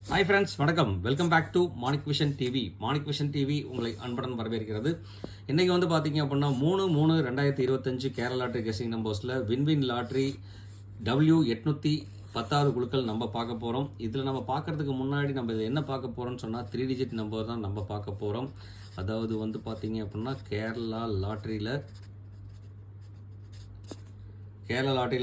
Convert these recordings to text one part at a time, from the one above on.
Hi friends, வணக்கம். Welcome back to Manik vision TV. Manik vision TV உங்களை அன்புடன் வரவேற்கிறது. இன்றைக்கி வந்து பார்த்தீங்க அப்படின்னா 3/3/2025 கேரளா லாட்ரி கெஸ்ஸிங் நம்பர்ஸில் வின்வின் லாட்ரி W810 குழுக்கள் நம்ம பார்க்க போகிறோம். இதில் நம்ம பார்க்குறதுக்கு முன்னாடி நம்ம இதில் என்ன பார்க்க போகிறோம்னு சொன்னால் 3 டிஜிட் நம்பர் தான் நம்ம பார்க்க போகிறோம். அதாவது வந்து பார்த்தீங்க அப்படின்னா கேரளா லாட்டரியில்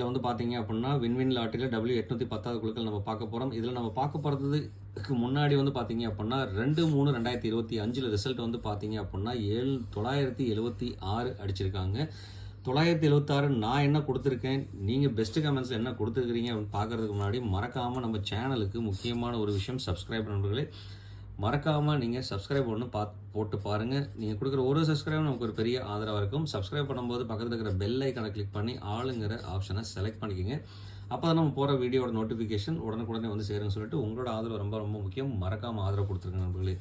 வந்து பார்த்தீங்க அப்படின்னா வின்வின் லாட்டரியில் W810 குழுக்கள் நம்ம பார்க்க போகிறோம். இதில் நம்ம பார்க்க போகிறதுக்கு முன்னாடி வந்து பார்த்தீங்க அப்படின்னா 2/3/2025 ரிசல்ட் வந்து பார்த்தீங்க அப்படின்னா 976 அடிச்சிருக்காங்க. 976 நான் என்ன கொடுத்துருக்கேன், நீங்கள் பெஸ்ட் கமெண்ட்ஸில் என்ன கொடுத்துருக்கிறீங்க அப்படின்னு பார்க்குறதுக்கு முன்னாடி மறக்காமல் நம்ம சேனலுக்கு முக்கியமான ஒரு விஷயம், சப்ஸ்கிரைப் நண்பர்களே, மறக்காமல் நீங்கள் சப்ஸ்கிரைப் போட்டு பாருங்கள். நீங்கள் கொடுக்குற ஒரு சப்ஸ்கிரைப் நமக்கு ஒரு பெரிய ஆதரவாக இருக்கும். சப்ஸ்கிரைப் பண்ணும்போது பக்கத்தில் இருக்கிற பெல் ஐக்கானை கிளிக் பண்ணி ஆளுங்கிற ஆப்ஷனை செலக்ட் பண்ணிக்கோங்க. அப்போ தான் நம்ம போகிற வீடியோட நோட்டிஃபிகேஷன் உடனுக்குடனே வந்து சேருன்னு சொல்லிட்டு உங்களோட ஆதரவு ரொம்ப ரொம்ப முக்கியம். மறக்காமல் ஆதரவு கொடுத்துருங்க நண்பர்களே.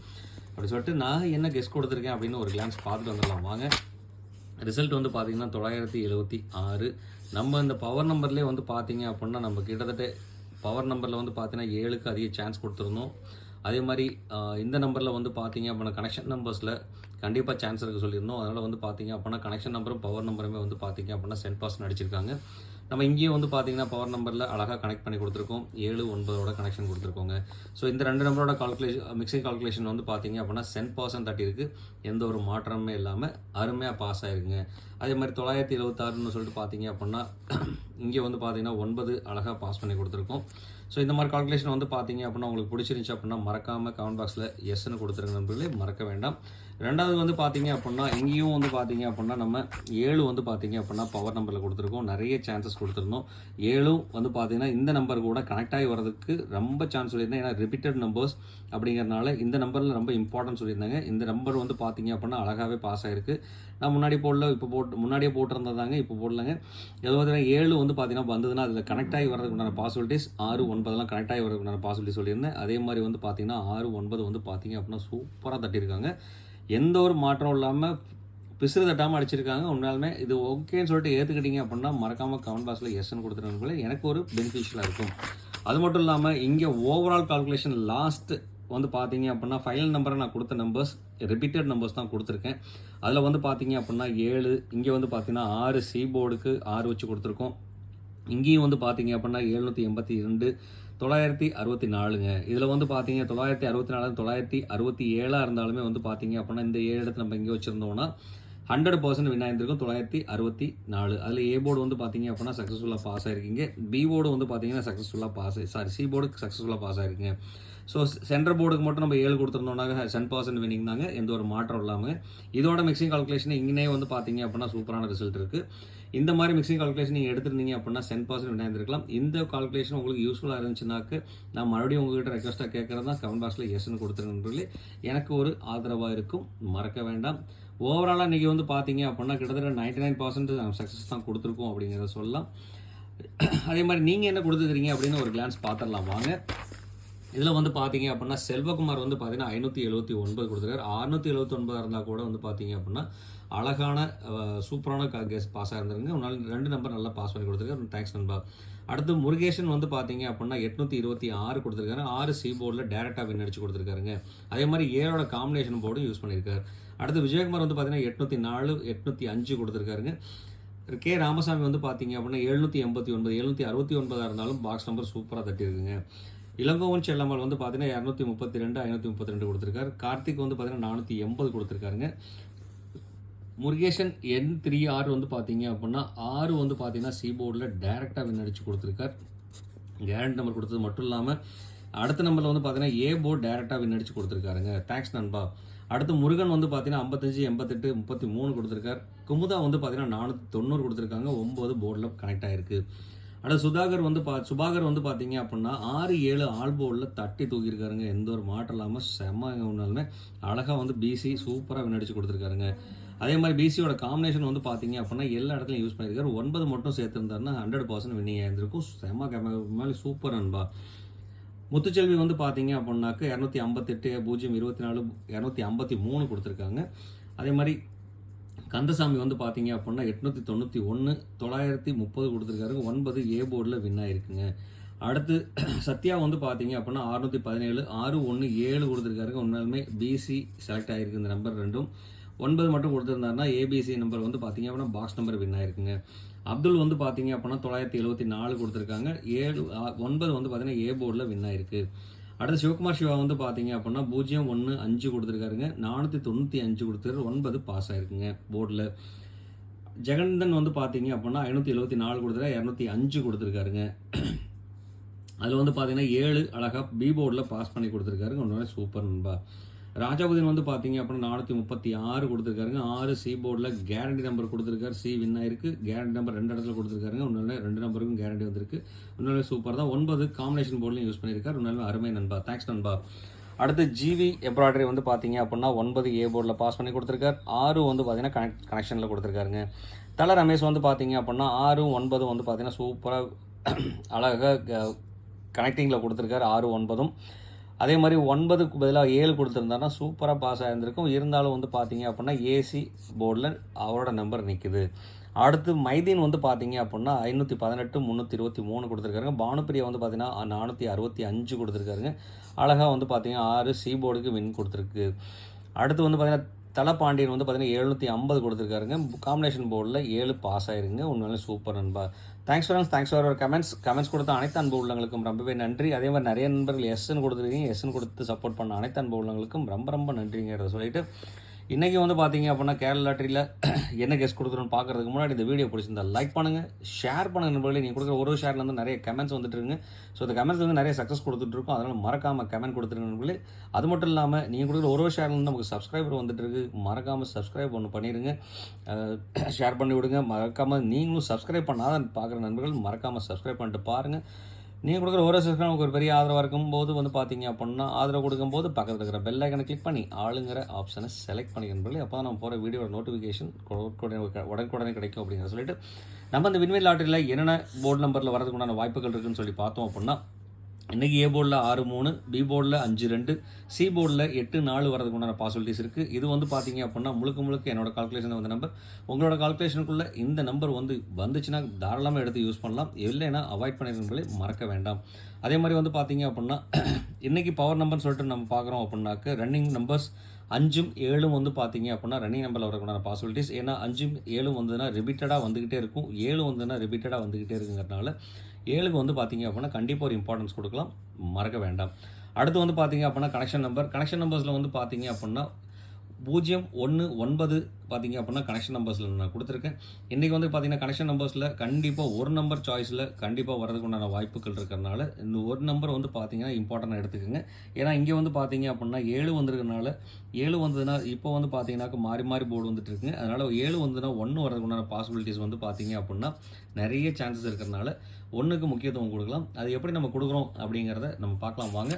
அப்படி சொல்லிட்டு நான் என்ன கெஸ் கொடுத்துருக்கேன் அப்படின்னு ஒரு கிளான்ஸ் பார்த்துட்டு வந்துடலாம் வாங்க. ரிசல்ட் வந்து பார்த்தீங்கன்னா 976. நம்ம இந்த பவர் நம்பர்லேயே வந்து பார்த்தீங்க அப்படின்னா நம்ம கிட்டத்தட்ட பவர் நம்பரில் வந்து பார்த்தீங்கன்னா 7க்கு அதிக சான்ஸ் கொடுத்துருந்தோம். அதே மாதிரி இந்த நம்பரில் வந்து பார்த்தீங்க அப்படின்னா கனெக்ஷன் நம்பர்ஸில் கண்டிப்பாக சான்ஸ் இருக்குது சொல்லியிருந்தோம். அதனால் வந்து பார்த்தீங்க அப்படின்னா கனெக்ஷன் நம்பரும் பவர் நம்பருமே வந்து பார்த்தீங்க அப்படின்னா 10% அடிச்சிருக்காங்க. நம்ம இங்கேயும் வந்து பார்த்தீங்கன்னா பவர் நம்பரில் அழகாக கனெக்ட் பண்ணி கொடுத்துருக்கோம். 7, 9 கனெக்ஷன் கொடுத்துருக்கோங்க. ஸோ இந்த 2 நம்பரோட மிக்சிங் கால்குலேஷன் வந்து பார்த்தீங்க அப்படின்னா 10% தட்டியிருக்கு. எந்த ஒரு மாற்றமே இல்லாமல் அருமையாக பாஸ் ஆகிருக்குங்க. அதே மாதிரி 976ன்னு சொல்லிட்டு பார்த்தீங்க அப்படின்னா இங்கே வந்து பார்த்தீங்கன்னா 9 அழகாக பாஸ் பண்ணி கொடுத்துருக்கோம். ஸோ இந்த மாதிரி கால்குலேஷன் வந்து பார்த்தீங்க அப்படின்னா உங்களுக்கு பிடிச்சிருந்துச்சு அப்படின்னா மறக்காமல் கமெண்ட் பாக்ஸில் எஸ்ன்னு கொடுத்துருங்க நண்பர்களே, மறக்க வேண்டாம். ரெண்டாவது வந்து பார்த்தீங்க அப்படின்னா இங்கேயும் வந்து பார்த்தீங்க அப்படின்னா நம்ம 7 வந்து பார்த்தீங்க அப்படின்னா பவர் நம்பரில் கொடுத்துருக்கோம். நிறைய சான்சஸ் கொடுத்துருந்தோம். 7 வந்து பார்த்தீங்கன்னா இந்த நம்பர் கூட கனெக்ட் ஆகி வரதுக்கு ரொம்ப சான்ஸ் சொல்லியிருந்தேன். ஏன்னா ரிப்பீட்டட் நம்பர்ஸ் அப்படிங்கிறனால இந்த நம்பரில் ரொம்ப இம்பார்ட்டன்ட் சொல்லியிருந்தாங்க. இந்த நம்பர் வந்து பார்த்தீங்க அப்படின்னா அழகாகவே பாஸ் ஆகிருக்கு. நான் முன்னாடி போடல, முன்னாடியே போட்டிருந்ததாங்க, இப்போ போடலங்க. ஏதோ 7 வந்து பார்த்தீங்கன்னா வந்ததுன்னா அதில் கனெக்ட் ஆகி வரதுக்குண்டான பாசிபிலிட்டிஸ் 6, 9 கனெக்ட் ஆகி வரதுக்குண்டான பாசிபிலிட்டி சொல்லியிருந்தேன். அதே மாதிரி வந்து பார்த்தீங்கன்னா 6, 9 வந்து பார்த்தீங்க அப்படின்னா சூப்பராக தட்டியிருக்காங்க. எந்த ஒரு மாற்றம் இல்லாமல் பிசுறு தட்டாமல் அடிச்சிருக்காங்க. உண்மையாலுமே இது ஓகேன்னு சொல்லிட்டு ஏற்றுக்கிட்டீங்க அப்படின்னா மறக்காமல் கமெண்ட் பாக்ஸில் எஸ்ன்னு கொடுத்துருந்தீங்களே எனக்கு ஒரு பெனிஃபிஷியலாக இருக்கும். அது மட்டும் இல்லாமல் இங்கே ஓவரால் கால்குலேஷன் லாஸ்ட் வந்து பார்த்தீங்க அப்படின்னா ஃபைனல் நம்பரை நான் கொடுத்த நம்பர்ஸ் ரிப்பீட்டட் நம்பர்ஸ் தான் கொடுத்துருக்கேன். அதில் வந்து பார்த்தீங்க அப்படின்னா 7, இங்கே வந்து பார்த்தீங்கன்னா 6 சி போர்டுக்கு 6 வச்சு கொடுத்துருக்கோம். இங்கேயும் வந்து பார்த்தீங்க அப்படின்னா 782, 964ங்க. இதில் வந்து பார்த்தீங்க 964, 967 இருந்தாலுமே வந்து பார்த்தீங்க அப்படின்னா இந்த 7 இடத்துல நம்ம இங்கே வச்சுருந்தோம்னா 100% வின் ஆயிருந்திருக்கும். 964. அதில் ஏ போர்டு வந்து பார்த்தீங்க அப்படின்னா சக்ஸஸ்ஃபுல்லாக பாஸ் ஆகிருக்கீங்க. பி போர்டு வந்து பார்த்தீங்கன்னா சி போர்டு சக்ஸஸ்ஃபுல்லாக பாஸ் ஆகிருக்குங்க. ஸோ சென்டர் போர்டுக்கு மட்டும் நம்ம 7 கொடுத்துருந்தோம்னாங்க 10% வின்னிங் தாங்க, எந்த ஒரு மாற்றம் இல்லாமல். இதோட மிக்சிங் கால்குலேஷன் இங்கே வந்து பார்த்தீங்க அப்படின்னா சூப்பரான ரிசல்ட் இருக்குது. இந்த மாதிரி மிக்சிங் கால்குலேஷன் நீங்கள் எடுத்துருந்தீங்க அப்படின்னா 10% வின் ஆயிருந்திருக்கலாம். இந்த கால்குலேஷன் உங்களுக்கு யூஸ்ஃபுல்லாக இருந்துச்சுனாக்க நான் மறுபடியும் உங்கள்கிட்ட ரெக்வஸ்ட்டாக கேட்குறது தான் கமெண்ட் பாக்ஸில் எஸ்ன்னு கொடுத்துருங்கன்னு எனக்கு ஒரு ஆதரவாக இருக்கும். மறக்க வேண்டாம். ஓவராலாக இன்றைக்கி வந்து பார்த்தீங்க அப்படின்னா கிட்டத்தட்ட 99% நம்ம சக்ஸஸ் தான் கொடுத்துருக்கோம் அப்படிங்கிறத சொல்லலாம். அதே மாதிரி நீங்கள் என்ன கொடுத்துக்கிறீங்க அப்படின்னு ஒரு கிளான்ஸ் பார்த்துடலாம் வாங்க. இதில் வந்து பார்த்தீங்க அப்படின்னா செல்வகுமார் வந்து பார்த்தீங்கன்னா 579 கொடுத்துருக்காரு. 679 இருந்தால் கூட வந்து பார்த்தீங்க அப்படின்னா அழகான சூப்பரான கெஸ் பாஸ் ஆகிருந்துருங்க. உன்னால் 2 நம்பர் நல்லா பாஸ் பண்ணி கொடுத்துருக்காரு. தேங்க்ஸ் நண்பா. அடுத்து முருகேஷன் வந்து பார்த்தீங்க அப்படின்னா 826 கொடுத்துருக்காரு. 6 சி போர்டில் டேரெக்டாக வின் அடிச்சு கொடுத்துருக்காருங்க. அதே மாதிரி 7ஓட காம்பினேஷன் போர்டும் யூஸ் பண்ணியிருக்காரு. அடுத்து விஜயகுமார் வந்து பார்த்தீங்கன்னா 804, 805 கொடுத்துருக்காருங்க. கே ராமசாமி வந்து பார்த்தீங்க அப்படின்னா 789, 769 இருந்தாலும் பாக்ஸ் நம்பர் சூப்பராக தட்டியிருக்குங்க. இளங்கோவன் செல்லம்மாள் வந்து பார்த்தீங்கன்னா 232, 532 கொடுத்துருக்காரு. கார்த்திக் வந்து பார்த்தீங்கன்னா 480 கொடுத்துருக்காருங்க. முருகேஷன் N36 வந்து பார்த்தீங்க அப்படின்னா 6 வந்து பார்த்தீங்கன்னா சி போர்டில் டேரெக்டாக வின் அடிச்சு கொடுத்துருக்கார். கேரண்ட் நம்பர் கொடுத்தது மட்டும் இல்லாமல் அடுத்த நம்பரில் வந்து பார்த்தீங்கன்னா ஏ போர்டு டேரெக்டாக வின் அடிச்சு கொடுத்துருக்காருங்க. தேங்க்ஸ் நண்பா. அடுத்து முருகன் வந்து பார்த்தீங்கன்னா 55, 88, 33 கொடுத்துருக்கார். குமுதா வந்து பார்த்தீங்கன்னா 490 கொடுத்துருக்காங்க. 9 போர்டில் கனெக்ட் ஆகிருக்கு. அடுத்து சுபாகர் வந்து பார்த்தீங்க அப்படின்னா 6, 7 ஆல் போர்டில் தட்டி தூக்கியிருக்காருங்க. எந்த ஒரு மாற்றம் இல்லாமல் செம்ம ஒன்றாலுமே அழகாக வந்து பிசி சூப்பராக வின் அடிச்சு கொடுத்துருக்காருங்க. அதே மாதிரி பிசியோட காம்பினேஷன் வந்து பார்த்தீங்க அப்படின்னா எல்லா இடத்துலையும் யூஸ் பண்ணியிருக்காரு. 9 மட்டும் சேர்த்துருந்தாருன்னா 100% வின்னிங் ஆயிருந்திருக்கும். செம்ம மேலே சூப்பர் நண்பா. முத்துச்செல்வி வந்து பார்த்தீங்க அப்படின்னாக்க 258, 024, 253 கொடுத்துருக்காங்க. அதே மாதிரி கந்தசாமி வந்து பார்த்தீங்க அப்படின்னா 891, 930 கொடுத்துருக்காரு. 9 ஏ போர்டில் வின் ஆகிருக்குங்க. அடுத்து சத்யா வந்து பார்த்தீங்க அப்படின்னா 617 617 கொடுத்துருக்காருங்க. உண்மையாலுமே பிசி செலக்ட் ஆகிருக்கு இந்த நம்பர் ரெண்டும். 9 மட்டும் கொடுத்துருந்தாருன்னா ஏபிசி நம்பர் வந்து பார்த்தீங்க அப்படின்னா பாக்ஸ் நம்பர் வின் ஆயிருக்குங்க. அப்துல் வந்து பார்த்தீங்க அப்படின்னா 974 கொடுத்துருக்காங்க. 9 வந்து பார்த்தீங்கன்னா ஏ போர்டில் வின் ஆயிருக்கு. அடுத்து சிவகுமார் சிவா வந்து பார்த்தீங்க அப்படின்னா 015 கொடுத்துருக்காருங்க. 495 கொடுத்துருக்காரு. 9 பாஸ் ஆயிருக்குங்க போர்டில். ஜெகந்தன் வந்து பார்த்தீங்க அப்படின்னா 574 கொடுத்துருக்காரு. 205 கொடுத்துருக்காருங்க. அதில் வந்து பார்த்தீங்கன்னா 7 அழகாக பி போர்டில் பாஸ் பண்ணி கொடுத்துருக்காருங்க. ஒன்று சூப்பர் நண்பா. ராஜாபுதீன் வந்து பார்த்தீங்க அப்படின்னா 436 கொடுத்துருக்காருங்க. 6 சி போர்டில் கேரண்டி நம்பர் கொடுத்துருக்காரு. சி வின் ஆயிருக்கு. கேரண்டி நம்பர் 2 இடத்துல கொடுத்துருக்காருங்க. ஒன்று 2 நம்பருக்கும் கேரண்டி வந்திருக்கு. ஒன்றாலே சூப்பர் தான். 9 காம்பினேஷன் போர்ட்லையும் யூஸ் பண்ணியிருக்காரு. ஒன்றாலுமே அருமை நண்பா. தேங்க்ஸ் நண்பா. அடுத்து ஜிவி எம்ப்ராய்டரி வந்து பார்த்தீங்க அப்படின்னா 9 ஏ போர்டில் பாஸ் பண்ணி கொடுத்துருக்காரு. 6 வந்து பார்த்தீங்கன்னா கனெக்ஷனில் கொடுத்துருக்காருங்க. தல ரமேஷ் வந்து பார்த்தீங்க அப்படின்னா 6 9 வந்து பார்த்தீங்கன்னா சூப்பராக அழகாக கனெக்டிங்கில் கொடுத்துருக்காரு. 6 9. அதே மாதிரி 9க்கு பதிலாக 7 கொடுத்துருந்தாருன்னா சூப்பராக பாஸ் ஆகிருந்திருக்கும். இருந்தாலும் வந்து பார்த்தீங்க அப்படின்னா ஏசி போர்டில் அவரோட நம்பர் நிற்குது. அடுத்து மைதீன் வந்து பார்த்தீங்க அப்படின்னா 518 323 கொடுத்துருக்காருங்க. பானுப்பிரியா வந்து பார்த்தீங்கன்னா 465 கொடுத்துருக்காருங்க. அழகாக வந்து பார்த்தீங்கன்னா 6 சி போர்டுக்கு வின் கொடுத்துருக்கு. அடுத்து வந்து பார்த்தீங்கன்னா தலப்பாண்டியன் வந்து பார்த்தீங்கன்னா 750 கொடுத்துருக்காருங்க. காம்பினேஷன் போர்டில் 7 பாஸ் ஆயிருங்க. உண்மையிலே சூப்பர் நண்பா. தேங்க்ஸ் ஃபார் கமெண்ட்ஸ் கொடுத்த அனைத்து அன்பு உள்ளவங்களுக்கும் ரொம்பவே நன்றி. அதே மாதிரி நிறைய நண்பர்கள் எஸ்ன்னு கொடுத்துருக்கீங்க. எஸ்ன்னு கொடுத்து சப்போர்ட் பண்ண அனைத்து அன்பு உள்ளவங்களுக்கும் ரொம்ப ரொம்ப நன்றிங்கிறத சொல்லிட்டு இன்றைக்கி வந்து பார்த்தீங்க அப்படின்னா கேரளா லாட்டரியில் என்ன கெஸ்ட் கொடுக்குறோன்னு பார்க்குறதுக்கு முன்னாடி இந்த வீடியோ பிடிச்சிருந்தா லைக் பண்ணுங்கள், ஷேர் பண்ணுங்கள் நண்பர்களே. நீங்கள் கொடுக்குற ஒரு ஷேர்லேருந்து நிறைய கமெண்ட்ஸ் வந்துட்டுருங்க. ஸோ அந்த கமெண்ட்ஸ் வந்து நிறைய சக்ஸஸ் கொடுத்துட்ருக்கோம். அதனால் மறக்காமல் கமெண்ட் கொடுத்துருங்க நண்பர்களே. அது மட்டும் இல்லாமல் நீங்கள் கொடுக்குற ஒரு ஷேர்லேருந்து நமக்கு சப்ஸ்கிரைபர் வந்துட்டுருக்கு. மறக்காமல் சப்ஸ்கிரைப் ஒன்று பண்ணிடுங்க, ஷேர் பண்ணி விடுங்க. மறக்காமல் நீங்களும் சப்ஸ்கிரைப் பண்ணாத பார்க்குற நண்பர்கள் மறக்காமல் சப்ஸ்கிரைப் பண்ணிட்டு பாருங்கள். நீங்கள் கொடுக்குற ஒரு சப்ஸ்கிரைப் நமக்கு ஒரு பெரிய ஆதரவாக இருக்கும்போது வந்து பார்த்தீங்க அப்படின்னா ஆதரவு கொடுக்கும்போது பக்கத்தில் இருக்கிற பெல் ஐக்கனை கிளிக் பண்ணி ஆளுங்கிற ஆப்ஷனை செலக்ட் பண்ணிக்கிறீங்க. அப்போ தான் நம்ம போகிற வீடியோட நோட்டிஃபிகேஷன் உடனுக்குடனே கிடைக்கும் அப்படிங்கிற சொல்லிட்டு நம்ம இந்த விண்வெளி லாட்டரியில் என்னென்ன போர்டு நம்பரில் வரதுக்கு உண்டான வாய்ப்புகள் இருக்குன்னு சொல்லி பார்த்தோம் அப்படின்னா இன்றைக்கி ஏ போர்டில் 6-3, பி போர்டில் 5-2, சி போர்டில் 8-4 வரதுக்கு உண்டான பாசிபிலிட்டிஸ் இருக்குது. இது வந்து பார்த்தீங்க அப்படின்னா முழுக்க என்னோட கால்குலேஷன் வந்த நம்பர். உங்களோட கால்குலேஷனுக்குள்ளே இந்த நம்பர் வந்து வந்துச்சுன்னா தாராளமாக எடுத்து யூஸ் பண்ணலாம். இல்லைன்னா அவாய்ட் பண்ணிருக்கீங்களே மறக்க வேண்டாம். அதே மாதிரி வந்து பார்த்தீங்க அப்படின்னா இன்றைக்கி பவர் நம்பர்னு சொல்லிட்டு நம்ம பார்க்குறோம் அப்படின்னாக்க ரன்னிங் நம்பர்ஸ் 5 7 வந்து பார்த்தீங்க அப்படின்னா ரன்னிங் நம்பரில் வரக்கூடாத பாசிபிலிட்டிஸ். ஏன்னா 5 7 வந்துன்னா ரிப்பீட்டடாக வந்துக்கிட்டே இருக்கும். 7 வந்துன்னா ரிப்பீட்டடாக வந்துக்கிட்டே இருக்குங்கிறதுனால 7க்கு வந்து பார்த்தீங்க அப்படின்னா கண்டிப்பாக ஒரு இம்பார்ட்டன்ஸ் கொடுக்கலாம், மறக்க வேண்டாம். அடுத்து வந்து பார்த்தீங்க அப்படின்னா கனெக்ஷன் நம்பர்ஸில் வந்து பார்த்தீங்க அப்படின்னா 019 பார்த்தீங்க அப்படின்னா கனெக்ஷன் நம்பர்ஸில் நான் கொடுத்துருக்கேன். இன்றைக்கி வந்து பார்த்தீங்கன்னா கனெக்ஷன் நம்பர்ஸில் கண்டிப்பாக ஒரு நம்பர் சாய்ஸில் கண்டிப்பாக வரதுக்கு உண்டான வாய்ப்புகள் இருக்கிறனால இந்த ஒரு நம்பர் வந்து பார்த்தீங்கன்னா இம்பார்ட்டண்டாக எடுத்துக்கோங்க. ஏன்னா இங்கே வந்து பார்த்தீங்க அப்படின்னா 7 வந்திருக்கனால 7 வந்ததுன்னா இப்போ வந்து பார்த்தீங்கன்னாக்க மாறி போர்டு வந்துட்டு இருக்குங்க. அதனால் 7 வந்ததுன்னா 1 வரதுக்கு உண்டான பாசிபிலிட்டிஸ் வந்து பார்த்தீங்க அப்படின்னா நிறைய சான்சஸ் இருக்கிறனால 1க்கு முக்கியத்துவம் கொடுக்கலாம். அது எப்படி நம்ம கொடுக்குறோம் அப்படிங்கிறத நம்ம பார்க்கலாம் வாங்க.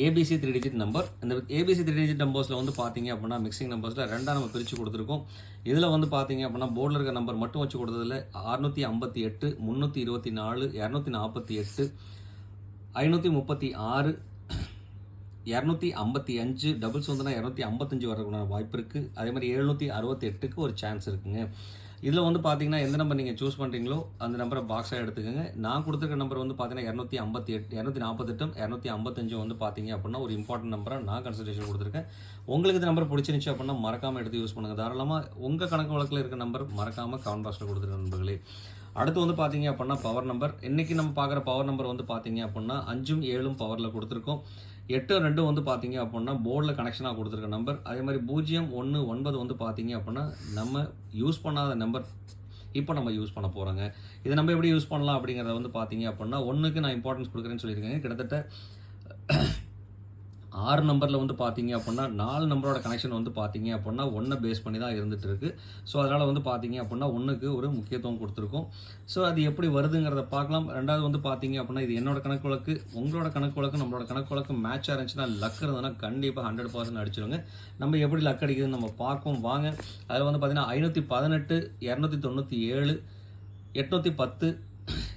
ABC 3 digit number. இந்த ஏபிசி 3 டிஜிட் நம்பர்ஸில் வந்து பார்த்தீங்க அப்படின்னா மிக்சிங் நம்பர்ஸில் 2 நம்ம பிரித்து கொடுத்துருக்கோம். இதில் வந்து பார்த்தீங்க அப்படின்னா போர்டில் இருக்க நம்பர் மட்டும் வச்சு கொடுத்ததில் 658 324 248 536 255 டபுள்ஸ் வந்துன்னா 255 வரதுக்குண்டான வாய்ப்பு இருக்குது. அதே மாதிரி 768க்கு ஒரு சான்ஸ் இருக்குங்க. இதில் வந்து பார்த்தீங்கன்னா எந்த நம்பர் நீங்கள் சூஸ் பண்ணுறீங்களோ அந்த நம்பரை பாக்ஸாக எடுத்துக்கோங்க. நான் கொடுத்துருக்க நம்பர் வந்து பார்த்தீங்கன்னா 248 255 வந்து பார்த்தீங்க அப்படின்னா ஒரு இம்பார்ட்டன்ட் நம்பராக நான் கன்சிடரேஷன் கொடுத்துருக்கேன். உங்களுக்கு இந்த நம்பர் பிடிச்சிருந்துச்சு அப்படின்னா மறக்காமல் எடுத்து யூஸ் பண்ணுங்கள். தாராளமாக உங்கள் கணக்கு வழக்கில் இருக்க நம்பர் மறக்காமல் கமெண்ட் பாக்ஸில் கொடுத்துருக்க நண்பர்களே. அடுத்து வந்து பார்த்தீங்க அப்படின்னா பவர் நம்பர். இன்றைக்கி நம்ம பார்க்குற பவர் நம்பர் வந்து பார்த்தீங்க அப்படின்னா 5 7 பவரில் கொடுத்துருக்கோம். 8 2 வந்து பார்த்தீங்க அப்படின்னா போர்டில் கனெக்ஷனாக கொடுத்துருக்க நம்பர். அதே மாதிரி 019 வந்து பார்த்தீங்க அப்படின்னா நம்ம யூஸ் பண்ணாத நம்பர் இப்போ நம்ம யூஸ் பண்ண போகிறோங்க. இதை நம்ம எப்படி யூஸ் பண்ணலாம் அப்படிங்கிறத வந்து பார்த்தீங்க அப்படின்னா 1க்கு நான் இம்பார்ட்டன்ஸ் கொடுக்குறேன்னு சொல்லியிருக்கேன். கிட்டத்தட்ட 6 நம்பரில் வந்து பார்த்தீங்க அப்படின்னா 4 நம்பரோட கனெக்ஷன் வந்து பார்த்தீங்க அப்படின்னா 1 பேஸ் பண்ணி தான் இருந்துகிட்டு இருக்குது. ஸோ அதனால் வந்து பார்த்தீங்க அப்படின்னா 1க்கு ஒரு முக்கியத்துவம் கொடுத்துருக்கோம். ஸோ அது எப்படி வருதுங்கிறத பார்க்கலாம். ரெண்டாவது வந்து பார்த்தீங்க அப்படின்னா இது என்னோட கணக்கு வழக்கு, உங்களோட கணக்கு வழக்கு, நம்மளோட கணக்கு வழக்கு மேட்சாக இருந்துச்சுன்னா லக் இருந்ததுன்னா கண்டிப்பாக 100% அடிச்சிடுங்க. நம்ம எப்படி லக் அடிக்குதுன்னு நம்ம பார்ப்போம் வாங்க. அதில் வந்து பார்த்தீங்கன்னா 518 297 810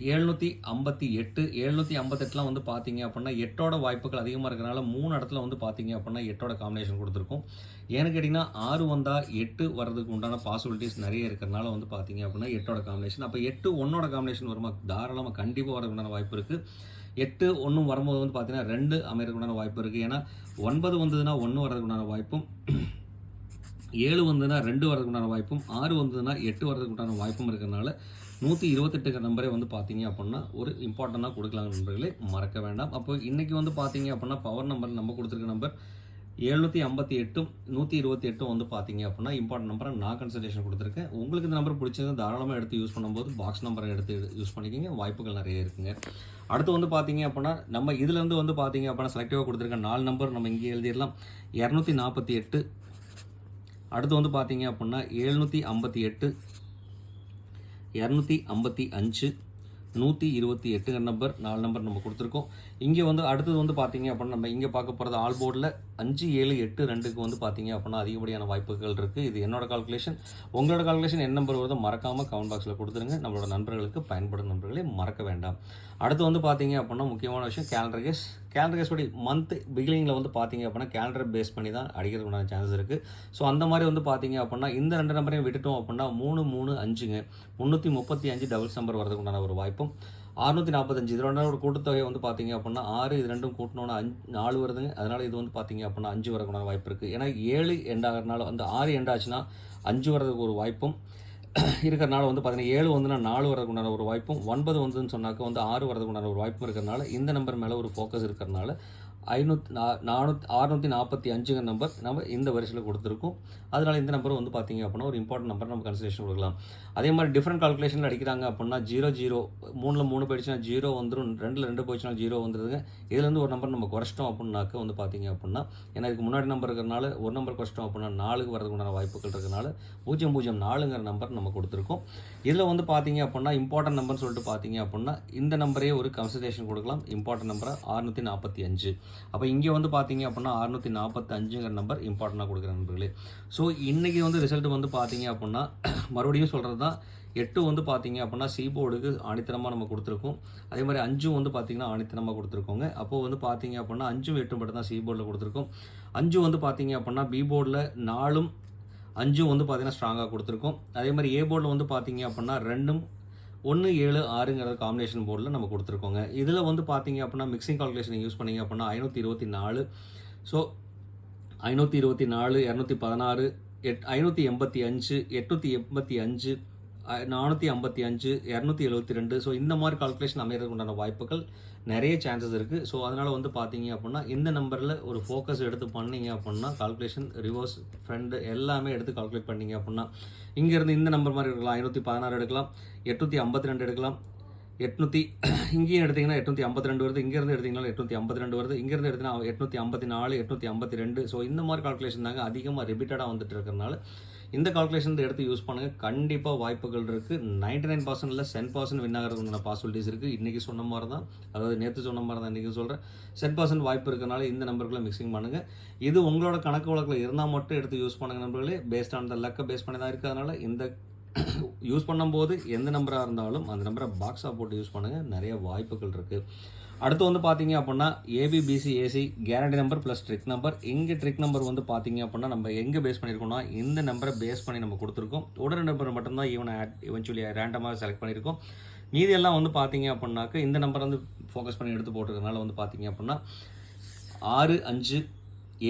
758 758லாம் வந்து பார்த்தீங்க அப்படின்னா 8ஓட வாய்ப்புகள் அதிகமாக இருக்கிறனால 3 இடத்துல வந்து பார்த்தீங்க அப்படின்னா 8ஓட காம்பினேஷன் கொடுத்துருக்கோம். ஏன்னு கேட்டிங்கன்னா 6 வந்தால் 8 வர்றதுக்கு உண்டான பாசிபிலிட்டிஸ் நிறைய இருக்கிறனால வந்து பார்த்தீங்க அப்படின்னா 8ஓட காம்பினேஷன். அப்போ 8 1ஓட காம்பினேஷன் வருமா? தாராளமாக கண்டிப்பாக வரதுக்கு உண்டான வாய்ப்பு இருக்குது. 8 1 வரும்போது வந்து பார்த்தீங்கன்னா 2 அமையறதுக்கு உண்டான வாய்ப்பு இருக்குது. ஏன்னா 9 வந்ததுன்னா 1 வர்றதுக்கு உண்டான வாய்ப்பும், 7 வந்ததுன்னா 2 வரதுக்கு உண்டான வாய்ப்பும், 6 வந்ததுன்னா 8 வரதுக்கு உண்டான வாய்ப்பும் இருக்கிறனால 128 நம்பரே வந்து பார்த்தீங்க அப்படின்னா ஒரு இம்பார்ட்டண்ட்டாக கொடுக்கலாம் நண்பர்களே, மறக்க வேண்டாம். அப்போ இன்றைக்கி வந்து பார்த்தீங்க அப்படின்னா பவர் நம்பர் நம்ம கொடுத்துருக்க நம்பர் 758 128 வந்து பார்த்தீங்க அப்படின்னா இம்பார்ட்டன்ட் நம்பரை நான் கன்சல்டேஷன் கொடுத்துருக்கேன். உங்களுக்கு இந்த நம்பர் பிடிச்சது தாராளமாக எடுத்து யூஸ் பண்ணும்போது பாக்ஸ் நம்பரை எடுத்து யூஸ் பண்ணிக்கிங்க, வாய்ப்புகள் நிறைய இருக்குங்க. அடுத்து வந்து பார்த்தீங்க அப்படின்னா நம்ம இதுலேருந்து வந்து பார்த்தீங்க அப்படின்னா செலக்டிவாக கொடுத்துருக்க 4 நம்பர் நம்ம இங்கே எழுதிடலாம். 248, அடுத்து வந்து பார்த்தீங்க அப்படின்னா 758, 255, 128 நம்பர் 4 நம்பர் நம்ம கொடுத்துருக்கோம். இங்கே வந்து அடுத்தது வந்து பார்த்தீங்க அப்படின்னா நம்ம இங்கே பார்க்க போகிறது ஆல் போர்டில் 5 7 8 2க்கு வந்து பார்த்தீங்க அப்படின்னா அதிகப்படியான வாய்ப்புகள் இருக்குது. இது என்னோட கால்குலேஷன். உங்களோட கால்குலேஷன் என்ன நம்பர் வருதோ மறக்காமல் கமெண்ட் பாக்ஸில் கொடுத்துருங்க. நம்மளோட நண்பர்களுக்கு பயன்படும் நண்பர்களே, மறக்க வேண்டாம். அடுத்து வந்து பார்த்தீங்க அப்படின்னா முக்கியமான விஷயம் கேலண்டர் கேஸ். கேலண்டர் கேஸ் படி மந்த் பிகினிங்கில் வந்து பார்த்தீங்க அப்படின்னா கேலண்டர் பேஸ் பண்ணி தான் அடிக்கிறதுக்கு சான்சஸ் இருக்குது. ஸோ அந்த மாதிரி வந்து பார்த்தீங்க அப்படின்னா இந்த 2 நம்பரையும் விட்டுட்டோம் அப்படின்னா 3 3 5ங்க 335 டபுள்ஸ் நம்பர் வரதுக்கு உண்டான ஒரு வாய்ப்பும், 645 இது 2 கூட்டுத்தொகை வந்து பார்த்தீங்க அப்படின்னா 6 இது 2 கூட்டினோன்னா 4 வருதுங்க. அதனால் இது வந்து பார்த்தீங்க அப்படின்னா 5 வரதுக்கு வாய்ப்பு இருக்குது. ஏன்னா 7 எண்ட் ஆகிறதுனால அந்த 6 எண்ட் ஆச்சுன்னா 5 வரதுக்கு ஒரு வாய்ப்பும் இருக்கிறனால வந்து பார்த்தீங்கன்னா 7 வந்துன்னா 4 வரதுக்கு உண்டான ஒரு வாய்ப்பும், 9 வந்துன்னு சொன்னாக்க வந்து 6 வரதுக்கு உண்டான ஒரு வாய்ப்பும் இருக்கிறனால இந்த நம்பர் மேலே ஒரு ஃபோக்கஸ் இருக்கிறனால 645 நம்பர் நம்ம இந்த வரிசையில் கொடுத்துருக்கோம். அதனால் இந்த நம்பர் வந்து பார்த்தீங்க அப்படின்னா ஒரு இம்பார்ட்டன்ட் நம்பர் நம்ம கன்சிடரேஷன் கொடுக்கலாம். அதே மாதிரி டிஃப்ரெண்ட் கால்குலேஷனில் அடிக்கிறாங்க அப்படின்னா 0 0 3ல் 3 போயிடுச்சுன்னா 0 வந்துடும், 2ல் 2 போயிடுச்சுன்னா 0 வந்துடுதுங்க. இதுலேருந்து ஒரு நம்பர் நம்ம குறைச்சிட்டோம் அப்படின்னாக்க வந்து பார்த்தீங்க அப்படின்னா ஏன்னா இதுக்கு முன்னாடி நம்பர் இருக்கிறனால ஒரு நம்பர் குறைச்சிட்டோம் அப்படின்னா 4க்கு வரதுக்கு உண்டான வாய்ப்புகள் இருக்கிறனால 004ங்கிற நம்பர் நம்ம கொடுத்துருக்கோம். இதில் வந்து பார்த்தீங்க அப்படின்னா இம்பார்ட்டன்ட் நம்பர்னு சொல்லிட்டு பார்த்தீங்க அப்படின்னா இந்த நம்பரே ஒரு கன்சிடரேஷன் கொடுக்கலாம். இம்பார்ட்டன்ட் நம்பரை 645. அப்போ இங்கே வந்து பார்த்தீங்க அப்படின்னா 645ங்கிற நம்பர் இம்பார்ட்டண்ட்டாக கொடுக்குற நண்பர்களே. ஸோ இன்றைக்கி வந்து ரிசல்ட் வந்து பார்த்தீங்க அப்படின்னா மறுபடியும் சொல்கிறது தான் 8 வந்து பார்த்தீங்க அப்படின்னா சி போர்டுக்கு ஆணித்தனமாக நம்ம கொடுத்துருக்கோம். அதே மாதிரி 5 வந்து பார்த்தீங்கன்னா ஆணித்தனமாக கொடுத்துருக்கோங்க. அப்போது வந்து பார்த்தீங்க அப்படின்னா 5 8 மட்டும் தான் சி போர்டில் கொடுத்துருக்கோம். 5 வந்து பார்த்தீங்க அப்படின்னா பி போர்டில் 4ம் 5 வந்து பார்த்தீங்கன்னா ஸ்ட்ராங்காக கொடுத்துருக்கோம். அதே மாதிரி ஏ போர்டில் வந்து பார்த்தீங்க அப்படின்னா 2ம் 1 7 6ங்கிற காம்பினேஷன் போர்டில் நம்ம கொடுத்துருக்கோங்க. இதில் வந்து பார்த்தீங்க அப்படின்னா மிக்சிங் கால்குலேஷன் யூஸ் பண்ணிங்க அப்படின்னா 524, ஸோ 524 216 585 885 455 272. ஸோ இந்த மாதிரி கால்குலேஷன் அமைகிறதுக்கு உண்டான வாய்ப்புகள் நிறைய சான்சஸ் இருக்குது. ஸோ அதனால் வந்து பார்த்தீங்க அப்படின்னா இந்த நம்பரில் ஒரு ஃபோக்கஸ் எடுத்து பண்ணிங்க அப்படின்னா கால்குலேஷன் ரிவர்ஸ் ஃப்ரெண்டு எல்லாமே எடுத்து கால்குலேட் பண்ணிங்க அப்படின்னா இங்கேருந்து இந்த நம்பர் மாதிரி எடுக்கலாம். 516 எடுக்கலாம், 852 எடுக்கலாம், 800 இங்கேயும் எடுத்திங்கன்னா 852 வருது, இங்கேருந்து எடுத்திங்கன்னா 852 வருது, இங்கேருந்து எடுத்திங்கன்னா 854 852. ஸோ இந்த மாதிரி கால்குலேஷன் தாங்க அதிகமாக ரிப்பீட்டடாக வந்துட்டு இருக்கிறதுனால இந்த கால்குலேஷன் எடுத்து யூஸ் பண்ணுங்கள். கண்டிப்பாக வாய்ப்புகள் இருக்குது. 99% இல்லை 10% வின் ஆகிறதுக்கான பாசிபிலிட்டிஸ் இருக்குது. இன்றைக்கி சொன்ன மாதிரி தான், அதாவது நேற்று சொன்ன மாதிரி தான் இன்றைக்கி சொல்கிறேன். 10% வாய்ப்பு இருக்கிறனால இந்த நம்பருக்குள்ளே மிக்சிங் பண்ணுங்கள். இது உங்களோட கணக்கு வழக்கில் இருந்தால் மட்டும் எடுத்து யூஸ் பண்ணுங்கள் நண்பர்களே. பேஸ்ட் ஆன் த லக்கை பேஸ் பண்ணி தான் இருக்கிறதுனால இந்த யூஸ் பண்ணும்போது எந்த நம்பராக இருந்தாலும் அந்த நம்பரை பாக்ஸாக போட்டு யூஸ் பண்ணுங்கள். நிறைய வாய்ப்புகள் இருக்குது. அடுத்து வந்து பார்த்தீங்க அப்படின்னா ABBC AC guarantee number plus trick number. இங்கே ட்ரிக் நம்பர் வந்து பார்த்தீங்க அப்படின்னா நம்ம எங்கே பேஸ் பண்ணியிருக்கோம்னா இந்த நம்பரை பேஸ் பண்ணி நம்ம கொடுத்துருக்கோம். ஒரு நம்பர் மட்டும்தான் இவென்ச்சுவலி ரேண்டமாக செலக்ட் பண்ணியிருக்கோம். மீதி எல்லாம் வந்து பார்த்தீங்க அப்படின்னாக்க இந்த நம்பர் வந்து ஃபோக்கஸ் பண்ணி எடுத்து போட்டிருக்கனால வந்து பார்த்தீங்க அப்படின்னா 6 5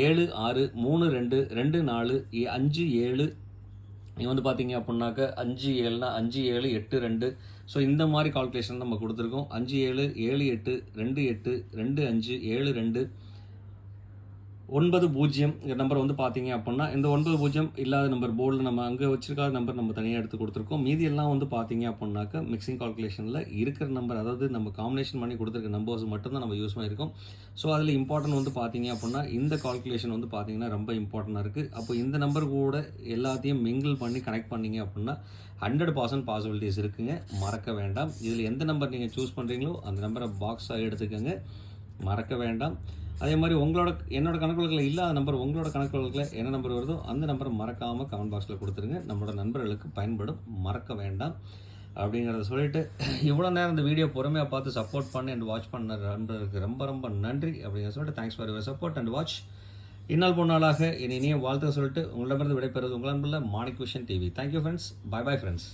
7 6 3 2 2 4 5 7 இது வந்து பார்த்தீங்க அப்படின்னாக்க 5 7னா 5 7 8 2. ஸோ இந்த மாதிரி கால்குலேஷன் நம்ம கொடுத்துருக்கோம். 5 7 7 8 2 8 2 5 7 2 90 நம்பர் வந்து பார்த்தீங்க அப்படின்னா இந்த 90 இல்லாத நம்பர் போர்டில் நம்ம அங்கே வச்சிருக்காத நம்பர் நம்ம தனியாக எடுத்து கொடுத்துருக்கோம். மீதி எல்லாம் வந்து பார்த்தீங்க அப்படின்னாக்க மிக்சிங் கால்குலேஷனில் இருக்கிற நம்பர், அதாவது நம்ம காம்பினேஷன் பண்ணி கொடுத்துருக்க நம்பர்ஸ் மட்டும்தான் நம்ம யூஸ் பண்ணியிருக்கோம். ஸோ அதில் இம்பார்ட்டன்ட் வந்து பார்த்தீங்க அப்படின்னா இந்த கால்குலேஷன் வந்து பார்த்தீங்கன்னா ரொம்ப இம்பார்ட்டண்டாக இருக்குது. அப்போ இந்த நம்பர் கூட எல்லாத்தையும் மிங்கிள் பண்ணி கனெக்ட் பண்ணிங்க அப்படின்னா 100% பாசிபிலிட்டிஸ் இருக்குங்க. மறக்க வேண்டாம். இதில் எந்த நம்பர் நீங்கள் சூஸ் பண்ணுறீங்களோ அந்த நம்பரை பாக்ஸாக எடுத்துக்கோங்க, மறக்க வேண்டாம். அதே மாதிரி என்னோட கணக்கு வழக்கில் இல்லாத நம்பர் உங்களோட கணக்கு வழக்கில் என்ன நம்பர் வருதோ அந்த நம்பரை மறக்காமல் கமெண்ட் பாக்ஸில் கொடுத்துருங்க. நம்மளோட நண்பர்களுக்கு பயன்படும், மறக்க வேண்டாம். அப்படிங்கிறத சொல்லிட்டு இவ்வளோ நேரம் இந்த வீடியோ பொறுமையாக பார்த்து சப்போர்ட் பண்ணி அண்ட் வாட்ச் பண்ண நண்பருக்கு ரொம்ப ரொம்ப நன்றி அப்படிங்கிற சொல்லிட்டு thanks for your support and watch. இன்னல் பொன்னாளாக இனிய வாழ்த்து சொல்லிட்டு உங்களிடமிருந்து விடைபெறுவது உங்கள் அன்புள்ள Manik vision TV. Thank you friends. Bye bye friends.